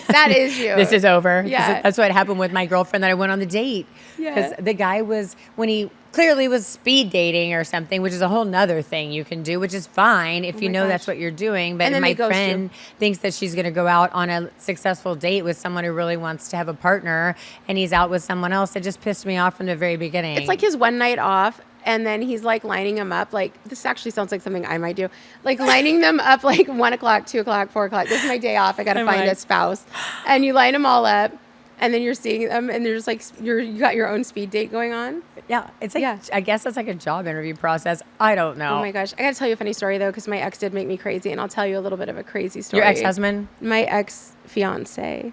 That is you. This is over. Yeah. That's what happened with my girlfriend that I went on the date. Because the guy when he clearly was speed dating or something, which is a whole nother thing you can do, which is fine if you know that's what you're doing. But my friend thinks that she's going to go out on a successful date with someone who really wants to have a partner, and he's out with someone else. It just pissed me off from the very beginning. It's like his one night off. And then he's like lining them up. Like, this actually sounds like something I might do. Like lining them up like 1 o'clock, 2 o'clock, 4 o'clock. This is my day off. I got to find a spouse. And you line them all up. And then you're seeing them. And there's like, you got your own speed date going on. Yeah. It's like, I guess it's like a job interview process. I don't know. Oh my gosh. I got to tell you a funny story though, because my ex did make me crazy. And I'll tell you a little bit of a crazy story. Your ex-husband? My ex-fiance.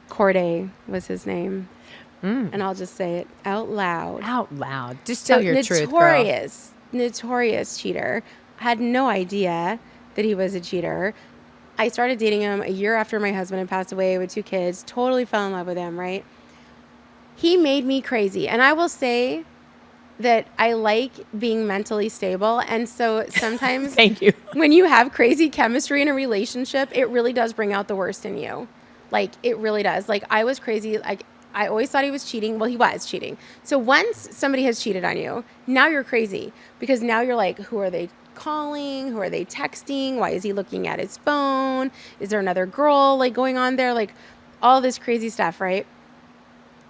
Corday was his name. And I'll just say it out loud. Out loud. Just tell your truth, girl. Notorious cheater. Had no idea that he was a cheater. I started dating him a year after my husband had passed away with 2 kids. Totally fell in love with him, right? He made me crazy. And I will say that I like being mentally stable. And so sometimes Thank you. When you have crazy chemistry in a relationship, it really does bring out the worst in you. Like, it really does. Like, I was crazy. Like, I always thought he was cheating. Well, he was cheating. So once somebody has cheated on you, now you're crazy because now you're like, who are they calling? Who are they texting? Why is he looking at his phone? Is there another girl like going on there? Like all this crazy stuff, right?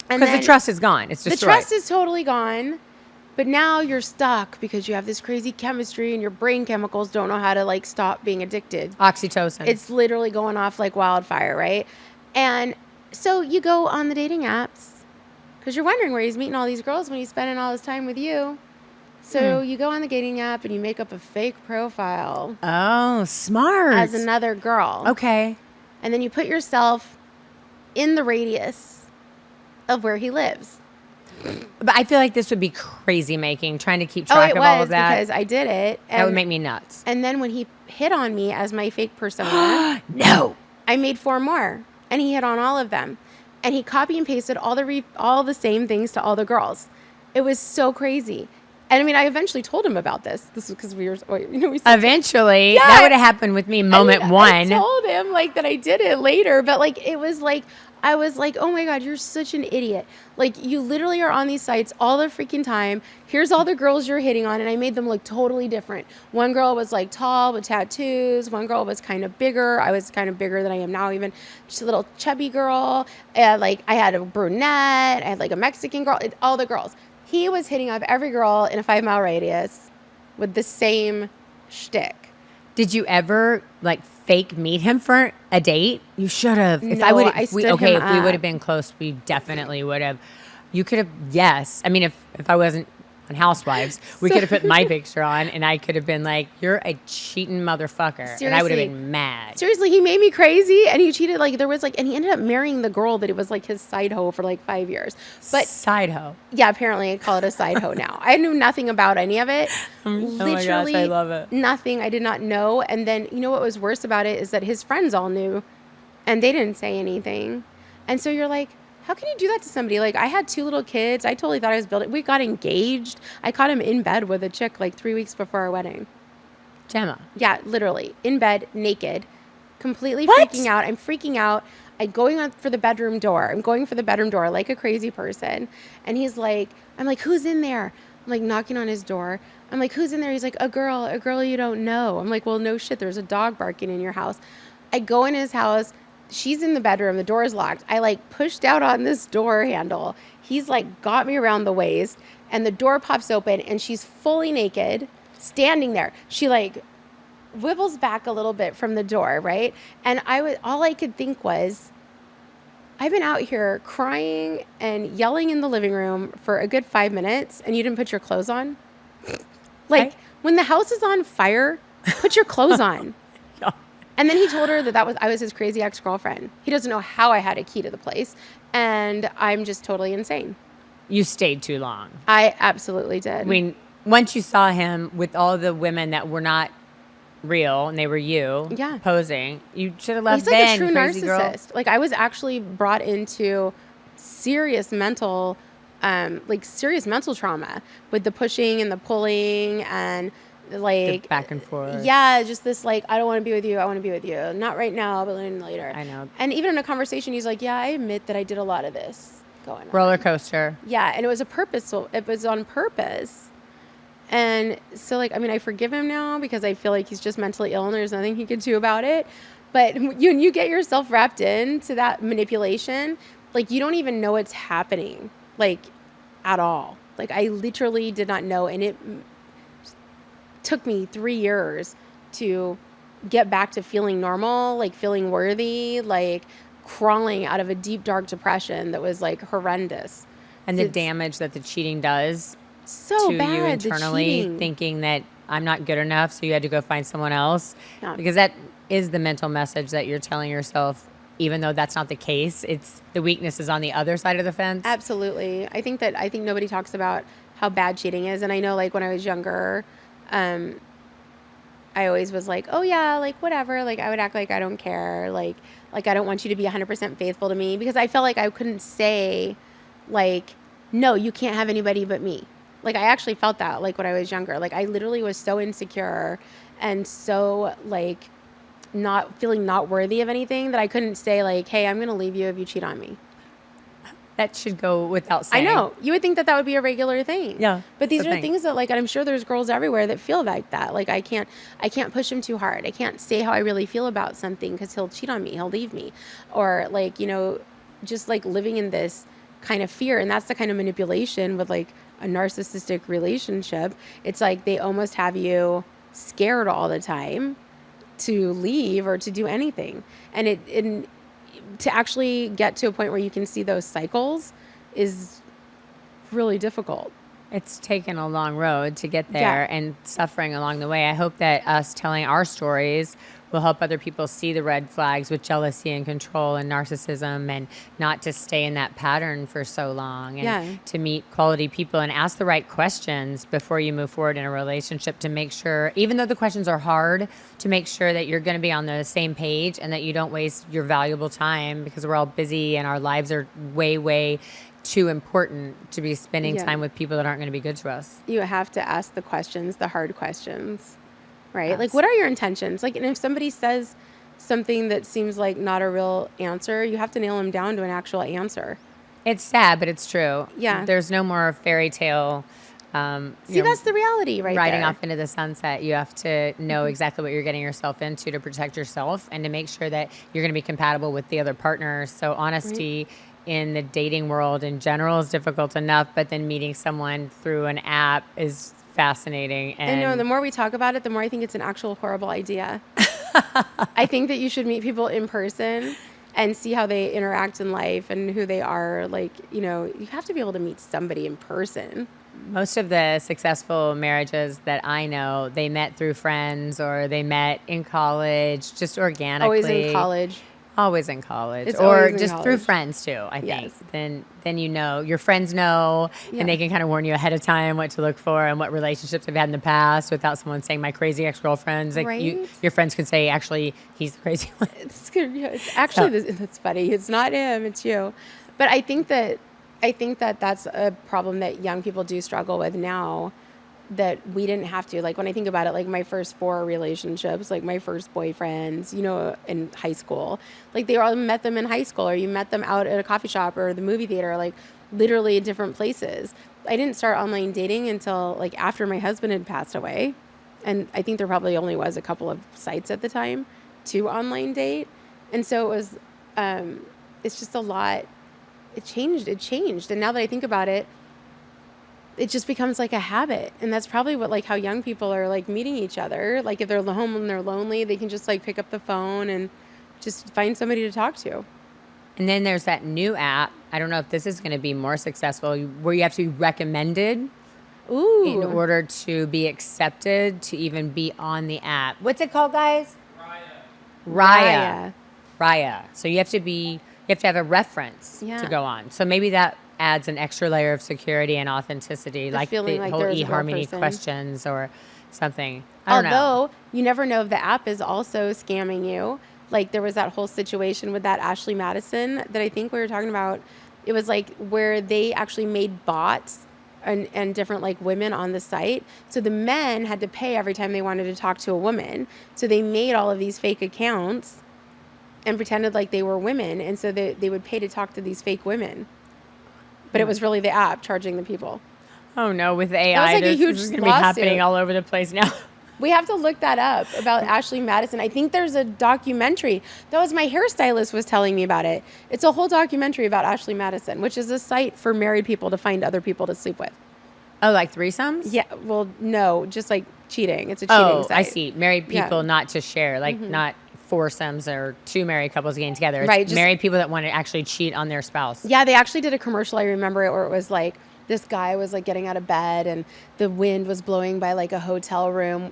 Because the trust is gone. It's destroyed. The trust is totally gone. But now you're stuck because you have this crazy chemistry and your brain chemicals don't know how to like stop being addicted. Oxytocin. It's literally going off like wildfire, right? And so you go on the dating apps because you're wondering where he's meeting all these girls when he's spending all his time with you. So you go on the dating app and you make up a fake profile. Oh, smart. As another girl. Okay. And then you put yourself in the radius of where he lives. But I feel like this would be crazy making, trying to keep track of all of that. Because I did it. That would make me nuts. And then when he hit on me as my fake persona. No. I made 4 more. And he hit on all of them. And he copy and pasted all the same things to all the girls. It was so crazy. And I mean, I eventually told him about this. This is because we eventually, that would have happened with me one. I told him like that I did it later, but like it was like I was like, oh my God, you're such an idiot. Like, you literally are on these sites all the freaking time. Here's all the girls you're hitting on. And I made them look totally different. One girl was like tall with tattoos. One girl was kind of bigger. I was kind of bigger than I am now, even just a little chubby girl. And like, I had a brunette. I had like a Mexican girl, all the girls. He was hitting up every girl in a 5-mile radius with the same shtick. Did you ever like fake meet him for a date? You should have. If No, I would, I if we, stood okay, him if we would up. have been close, we definitely would have. You could have. Yes, I mean, if I wasn't on Housewives, we could have put my picture on, and I could have been like, "You're a cheating motherfucker," and I would have Seriously. been mad. Seriously, he made me crazy, and he cheated. Like, there was like, and he ended up marrying the girl that it was like his side hoe for like 5 years. But Side hoe. yeah, apparently I call it a side hoe now. I knew nothing about any of it. Oh my gosh, I love it. Nothing. I did not know. And then, you know what was worse about it is that his friends all knew, and they didn't say anything. And so you're like, how can you do that to somebody? Like, I had 2 little kids. I totally thought I was building. We got engaged. I caught him in bed with a chick like 3 weeks before our wedding. Gemma. Yeah, literally in bed, naked, completely What? freaking out. I'm freaking out. I'm going on for the bedroom door. I'm going for the bedroom door like a crazy person. And he's like, I'm like, who's in there? I'm like knocking on his door. I'm like, who's in there? He's like, a girl you don't know. I'm like, well, no shit. There's a dog barking in your house. I go in his house. She's in the bedroom. The door is locked. I like pushed out on this door handle. He's like got me around the waist, and the door pops open, and she's fully naked, standing there. She like wibbles back a little bit from the door, right? And all I could think was, I've been out here crying and yelling in the living room for a good 5 minutes, and you didn't put your clothes on. Like, when the house is on fire, put your clothes on. Yeah. And then he told her that I was his crazy ex-girlfriend. He doesn't know how I had a key to the place, and I'm just totally insane. You stayed too long. I absolutely did. I mean, once you saw him with all the women that were not real and they were you Yeah. posing, you should have left He's like then, a true crazy girl. narcissist. Like, I was actually brought into serious mental trauma with the pushing and the pulling and like The back and forth. Yeah, just this like, I don't want to be with you. I want to be with you. Not right now, but later. I know. And even in a conversation, he's like, yeah, I admit that I did a lot of this going on. Roller coaster. Yeah, and it was it was on purpose. And so, like, I mean, I forgive him now because I feel like he's just mentally ill and there's nothing he could do about it. But when you get yourself wrapped into that manipulation, like, you don't even know it's happening, like, at all. Like, I literally did not know. And it took me 3 years to get back to feeling normal, like, feeling worthy, like, crawling out of a deep, dark depression that was, like, horrendous. And the It's damage that the cheating does so to bad, you the internally, cheating. thinking that I'm not good enough, so you had to go find someone else. Yeah. Because that is the mental message that you're telling yourself, even though that's not the case. It's the weakness is on the other side of the fence. Absolutely. I think nobody talks about how bad cheating is. And I know, like, when I was younger, I always was like, oh yeah, like, whatever. Like, I would act like I don't care. Like I don't want you to be 100% faithful to me, because I felt like I couldn't say, like, no, you can't have anybody but me. Like, I actually felt that, like, when I was younger. Like, I literally was so insecure and so, like, feeling not worthy of anything that I couldn't say, like, hey, I'm going to leave you if you cheat on me. That should go without I saying. know. You would think that would be a regular thing. Yeah, But these it's a are thing. things that, like, and I'm sure there's girls everywhere that feel like that. Like, I can't push him too hard. I can't say how I really feel about something because he'll cheat on me. He'll leave me. Or, like, you know, just, like, living in this kind of fear. And that's the kind of manipulation with, like, a narcissistic relationship. It's like they almost have you scared all the time to leave or to do anything. And to actually get to a point where you can see those cycles is really difficult. It's taken a long road to get there and suffering along the way. I hope that us telling our stories will help other people see the red flags with jealousy and control and narcissism, and not to stay in that pattern for so long, and to meet quality people and ask the right questions before you move forward in a relationship, to make sure, even though the questions are hard, to make sure that you're going to be on the same page and that you don't waste your valuable time, because we're all busy and our lives are way, way too important to be spending time with people that aren't going to be good to us. You have to ask the questions, the hard questions, right? Like, what are your intentions? Like, and if somebody says something that seems like not a real answer, you have to nail them down to an actual answer. It's sad, but it's true. Yeah. There's no more fairy tale. See, that's the reality right riding there. off into the sunset. You have to know exactly what you're getting yourself into to protect yourself and to make sure that you're going to be compatible with the other partner. So honesty in the dating world in general is difficult enough, but then meeting someone through an app is fascinating. And no, the more we talk about it, the more I think it's an actual horrible idea. I think that you should meet people in person and see how they interact in life and who they are. Like, you know, you have to be able to meet somebody in person. Most of the successful marriages that I know, they met through friends or they met in college, just organically. Always in college. Always in college. It's or always in just through college. friends too, I think. Yes. Then you know, your friends know, Yeah. and they can kind of warn you ahead of time what to look for and what relationships they've had in the past without someone saying my crazy ex-girlfriends. Like Right. your friends can say, actually, he's the crazy one. It's good. Yeah, it's actually that's funny. It's not him. It's you. But I think that that's a problem that young people do struggle with now. That we didn't have to. Like when I think about it, like my first 4 relationships, like my first boyfriends, you know, in high school, like they all met them in high school, or you met them out at a coffee shop or the movie theater, like literally different places. I didn't start online dating until like after my husband had passed away. And I think there probably only was a couple of sites at the time to online date. And so it was, it's just a lot. It changed. And now that I think about it, it just becomes like a habit. And that's probably what, like how young people are like meeting each other. Like if they're home and they're lonely, they can just like pick up the phone and just find somebody to talk to. And then there's that new app. I don't know if this is going to be more successful, where you have to be recommended Ooh. in order to be accepted to even be on the app. What's it called, guys? Raya. So you have to have a reference to go on. So maybe that adds an extra layer of security and authenticity, like the feeling like whole there's a real eHarmony person. questions or something. I don't know. Although you never know if the app is also scamming you. Like there was that whole situation with that Ashley Madison that I think we were talking about. It was like where they actually made bots and different like women on the site. So the men had to pay every time they wanted to talk to a woman. So they made all of these fake accounts and pretended like they were women. And so they would pay to talk to these fake women. But it was really the app charging the people. Oh no, with AI, That was like a huge this is going to be lawsuit. happening all over the place now. We have to look that up about Ashley Madison. I think there's a documentary. That was my hairstylist was telling me about it. It's a whole documentary about Ashley Madison, which is a site for married people to find other people to sleep with. Oh, like threesomes? Yeah, well, no, just like cheating. It's a cheating site. I see. Married people, Yeah. not to share, like not foursomes or 2 married couples getting together. It's Right, just- married people that want to actually cheat on their spouse. Yeah, they actually did a commercial. I remember it where it was like this guy was like getting out of bed and the wind was blowing by like a hotel room,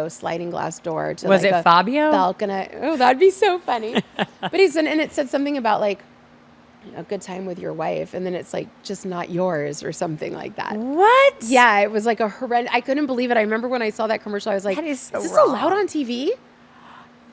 sliding glass door to Was like it a Fabio? balcony. Oh, that'd be so funny. But and it said something about like a good time with your wife, and then it's like just not yours or something like that. What? Yeah, it was like a horrendous. I couldn't believe it. I remember when I saw that commercial, I was like, That is so this wrong. allowed on TV?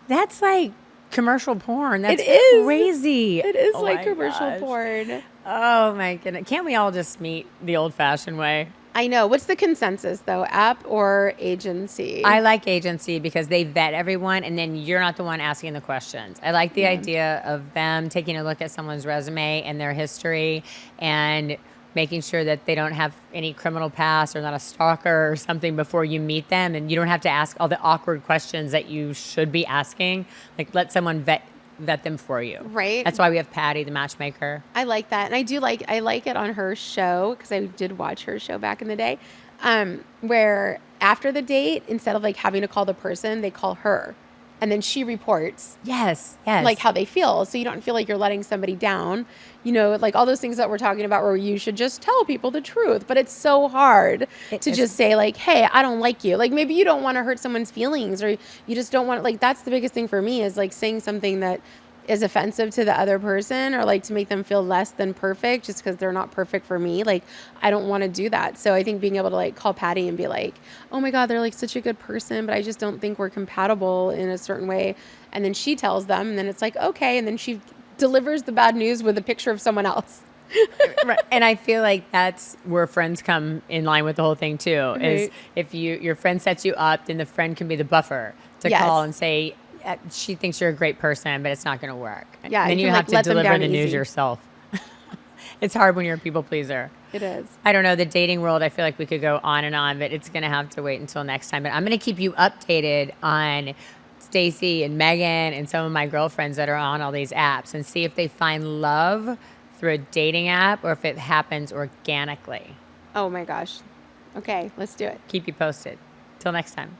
That's like commercial porn. That's It is. crazy. It is Oh like my commercial gosh. porn. Oh my goodness. Can't we all just meet the old fashioned way? I know. What's the consensus though? App or agency? I like agency because they vet everyone and then you're not the one asking the questions. I like the idea of them taking a look at someone's resume and their history and making sure that they don't have any criminal past or not a stalker or something before you meet them. And you don't have to ask all the awkward questions that you should be asking. Like let someone vet them for you. Right. That's why we have Patty, the matchmaker. I like that. And I like it on her show because I did watch her show back in the day, where after the date, instead of like having to call the person, they call her. And then she reports Yes. like how they feel. So you don't feel like you're letting somebody down, like all those things that we're talking about where you should just tell people the truth. But it's so hard to just say like, hey, I don't like you. Like maybe you don't want to hurt someone's feelings or you just don't want, like, that's the biggest thing for me is like saying something that is offensive to the other person or like to make them feel less than perfect just because they're not perfect for me. Like I don't want to do that. So I think being able to like call Patty and be like, oh my God, they're like such a good person, but I just don't think we're compatible in a certain way. And then she tells them and then it's like, okay. And then she delivers the bad news with a picture of someone else. Right. And I feel like that's where friends come in line with the whole thing too. Is Right. if your friend sets you up, then the friend can be the buffer to Yes. call and say, she thinks you're a great person, but it's not going to work. Yeah, And then you you can, have like, to let them deliver down the news easy. yourself. It's hard when you're a people pleaser. It is. I don't know. The dating world, I feel like we could go on and on, but it's going to have to wait until next time. But I'm going to keep you updated on Stacy and Megan and some of my girlfriends that are on all these apps and see if they find love through a dating app or if it happens organically. Oh my gosh. Okay, let's do it. Keep you posted. Till next time.